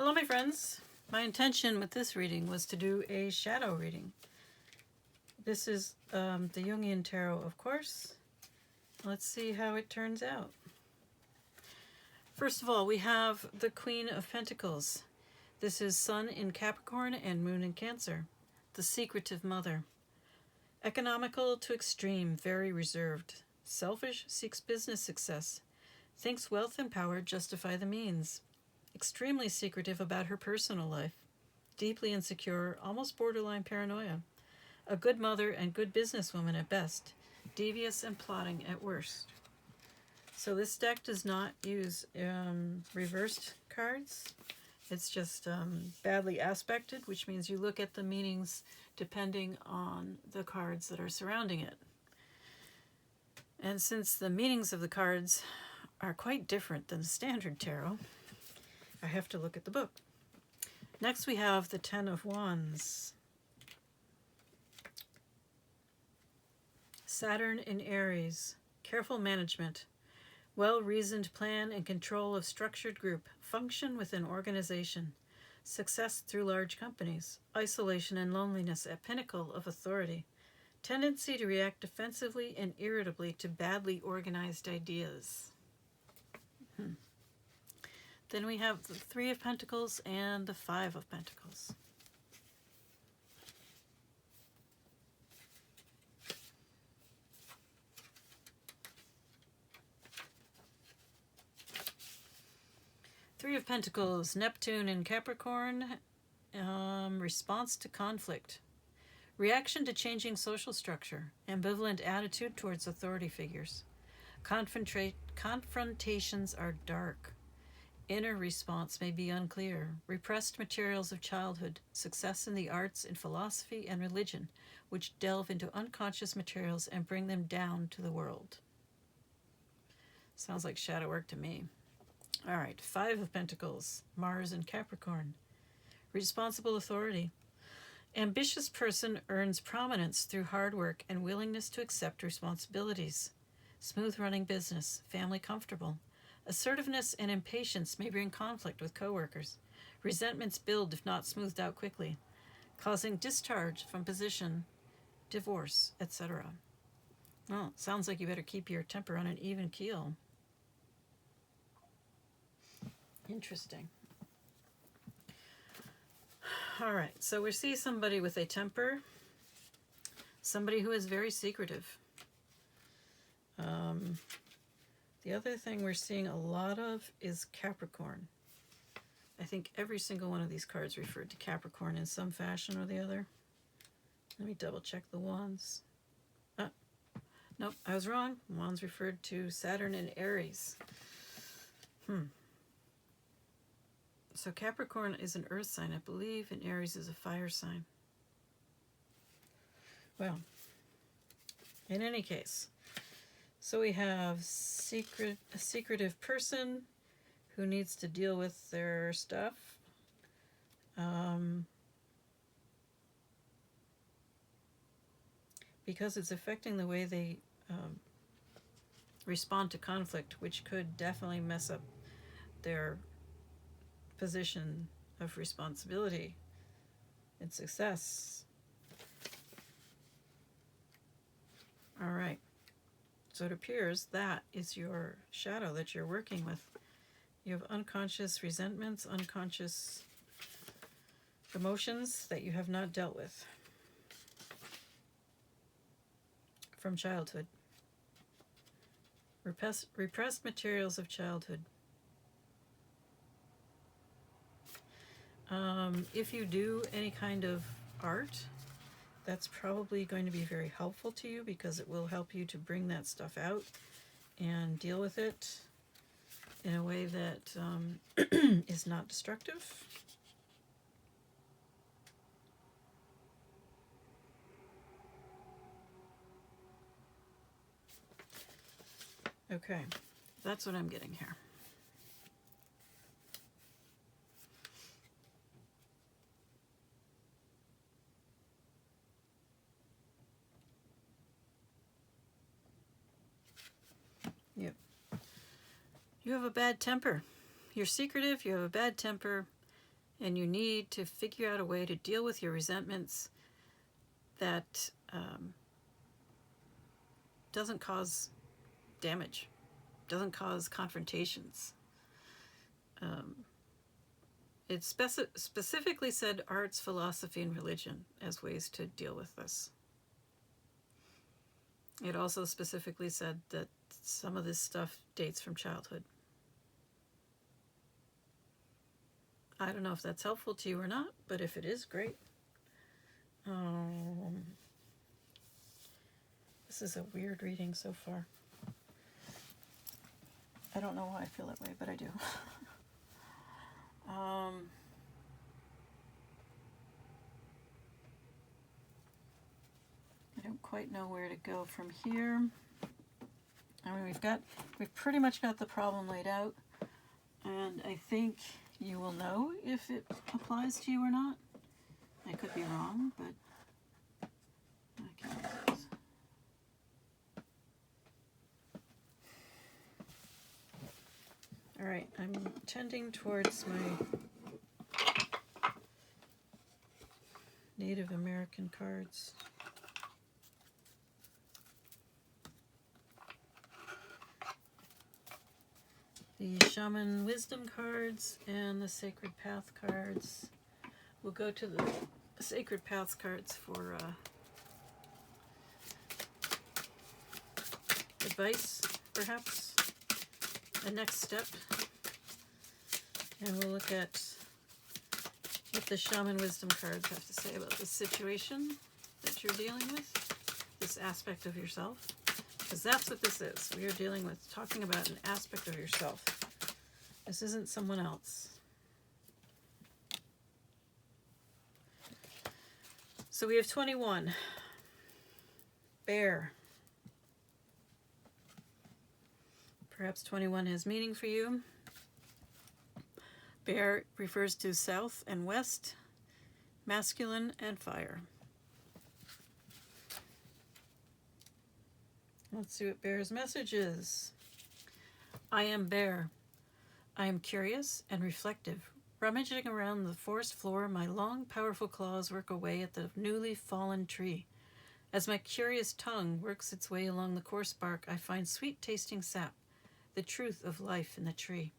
Hello, my friends. My intention with this reading was to do a shadow reading. This is the Jungian Tarot, of course. Let's see how it turns out. First of all, we have the Queen of Pentacles. This is Sun in Capricorn and Moon in Cancer. The secretive mother. Economical to extreme, very reserved. Selfish, seeks business success. Thinks wealth and power justify the means. Extremely secretive about her personal life. Deeply insecure, almost borderline paranoia. A good mother and good businesswoman at best. Devious and plotting at worst. So this deck does not use reversed cards. It's just badly aspected, which means you look at the meanings depending on the cards that are surrounding it. And since the meanings of the cards are quite different than the standard tarot, I have to look at the book. Next we have the Ten of Wands. Saturn in Aries. Careful management. Well-reasoned plan and control of structured group. Function within organization. Success through large companies. Isolation and loneliness at pinnacle of authority. Tendency to react defensively and irritably to badly organized ideas. Then we have the Three of Pentacles and the Five of Pentacles. Three of Pentacles, Neptune in Capricorn, response to conflict. Reaction to changing social structure, ambivalent attitude towards authority figures. Confrontations are dark. Inner response may be unclear. Repressed materials of childhood, success in the arts, in philosophy and religion, which delve into unconscious materials and bring them down to the world. Sounds like shadow work to me. All right, Five of Pentacles, Mars in Capricorn. Responsible authority. Ambitious person earns prominence through hard work and willingness to accept responsibilities. Smooth running business, family comfortable. Assertiveness and impatience may bring conflict with coworkers. Resentments build if not smoothed out quickly, causing discharge from position, divorce, etc. Well, sounds like you better keep your temper on an even keel. Interesting. All right, so we see somebody with a temper, somebody who is very secretive. The other thing we're seeing a lot of is Capricorn. I think every single one of these cards referred to Capricorn in some fashion or the other. Let me double check the wands. Nope, I was wrong. Wands referred to Saturn and Aries. So Capricorn is an earth sign, I believe, and Aries is a fire sign. Well, in any case, so we have a secretive person who needs to deal with their stuff. Because it's affecting the way they respond to conflict, which could definitely mess up their position of responsibility and success. All right. So it appears that is your shadow that you're working with. You have unconscious resentments, unconscious emotions that you have not dealt with from childhood. Repressed materials of childhood. If you do any kind of art, that's probably going to be very helpful to you because it will help you to bring that stuff out and deal with it in a way that is not destructive. Okay, that's what I'm getting here. Yep. You have a bad temper. You're secretive, you have a bad temper, And you need to figure out a way to deal with your resentments that doesn't cause damage, doesn't cause confrontations. It specifically said arts, philosophy, and religion as ways to deal with this. It also specifically said that some of this stuff dates from childhood. I don't know if that's helpful to you or not, but if it is, great. This is a weird reading so far. I don't know why I feel that way, but I do. I don't quite know where to go from here. I mean, we've pretty much got the problem laid out, and I think you will know if it applies to you or not. I could be wrong, but I can't do this. All right, I'm tending towards my Native American cards. The Shaman Wisdom cards and the Sacred Path cards. We'll go to the Sacred Path cards for advice, perhaps, a next step. And we'll look at what the Shaman Wisdom cards have to say about the situation that you're dealing with, this aspect of yourself. Because that's what this is. We are dealing with talking about an aspect of yourself. This isn't someone else. So we have 21. Bear. Perhaps 21 has meaning for you. Bear refers to south and west, masculine and fire. Let's see what Bear's message is. I am Bear. I am curious and reflective. Rummaging around the forest floor, my long, powerful claws work away at the newly fallen tree. As my curious tongue works its way along the coarse bark, I find sweet-tasting sap, the truth of life in the tree.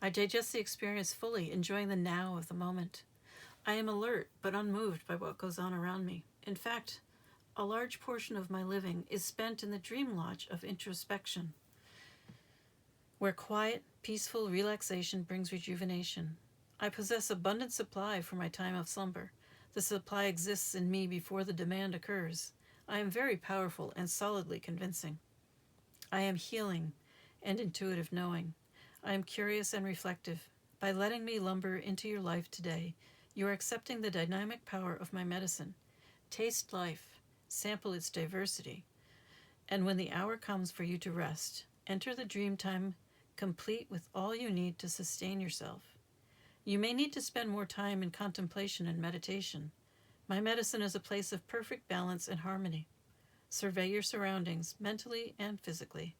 I digest the experience fully, enjoying the now of the moment. I am alert but unmoved by what goes on around me. In fact, a large portion of my living is spent in the dream lodge of introspection, where quiet, peaceful relaxation brings rejuvenation. I possess abundant supply for my time of slumber. The supply exists in me before the demand occurs. I am very powerful and solidly convincing. I am healing and intuitive knowing. I am curious and reflective. By letting me lumber into your life today, you are accepting the dynamic power of my medicine. Taste life, sample its diversity, and when the hour comes for you to rest, enter the dream time complete with all you need to sustain yourself. You may need to spend more time in contemplation and meditation. My medicine is a place of perfect balance and harmony. Survey your surroundings, mentally and physically.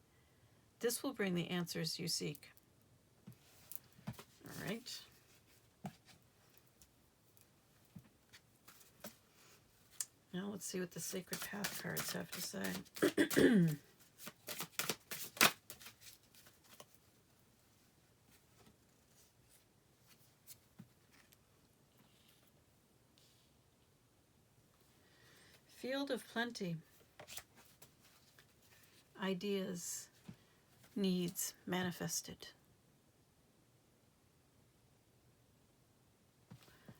This will bring the answers you seek. All right. Now let's see what the Sacred Path cards have to say. Field of Plenty. Ideas, needs manifested.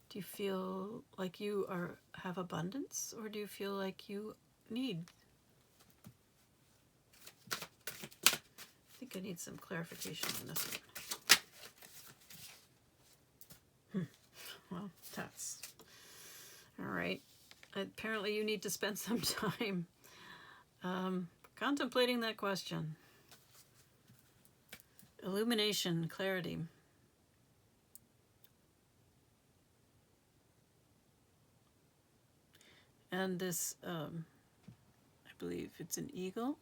Do you feel like you have abundance, or do you feel like you need? I think I need some clarification on this one. Well, that's all right. Apparently you need to spend some time contemplating that question. Illumination, clarity. And this, I believe it's an eagle,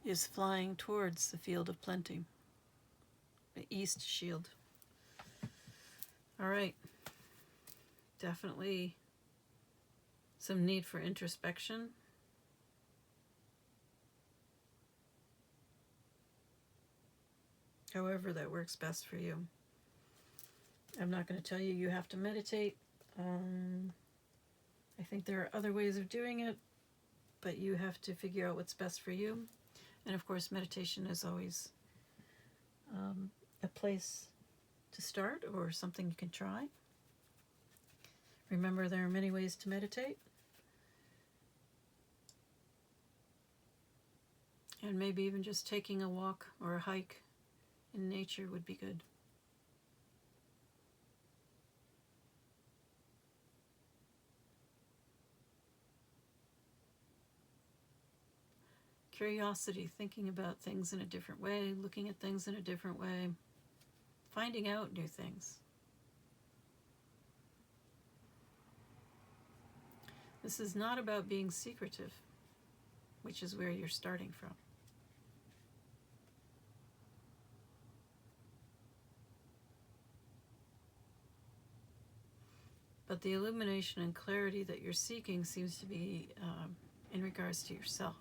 is flying towards the Field of Plenty, the East Shield. All right. Definitely some need for introspection. However that works best for you. I'm not going to tell you you have to meditate. I think there are other ways of doing it, but you have to figure out what's best for you. And of course, meditation is always a place to start or something you can try. Remember, there are many ways to meditate. And maybe even just taking a walk or a hike in nature would be good. Curiosity, thinking about things in a different way, looking at things in a different way, finding out new things. This is not about being secretive, which is where you're starting from. But the illumination and clarity that you're seeking seems to be in regards to yourself.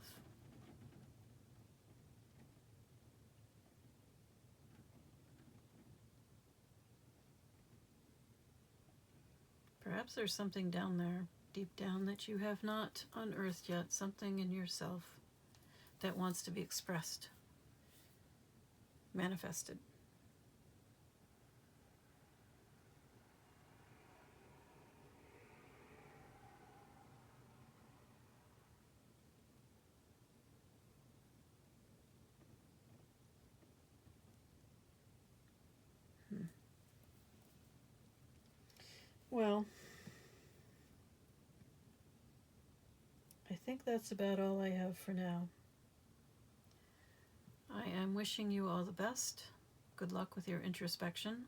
Perhaps there's something down there, deep down, that you have not unearthed yet, something in yourself that wants to be expressed, manifested. Well, I think that's about all I have for now. I am wishing you all the best. Good luck with your introspection.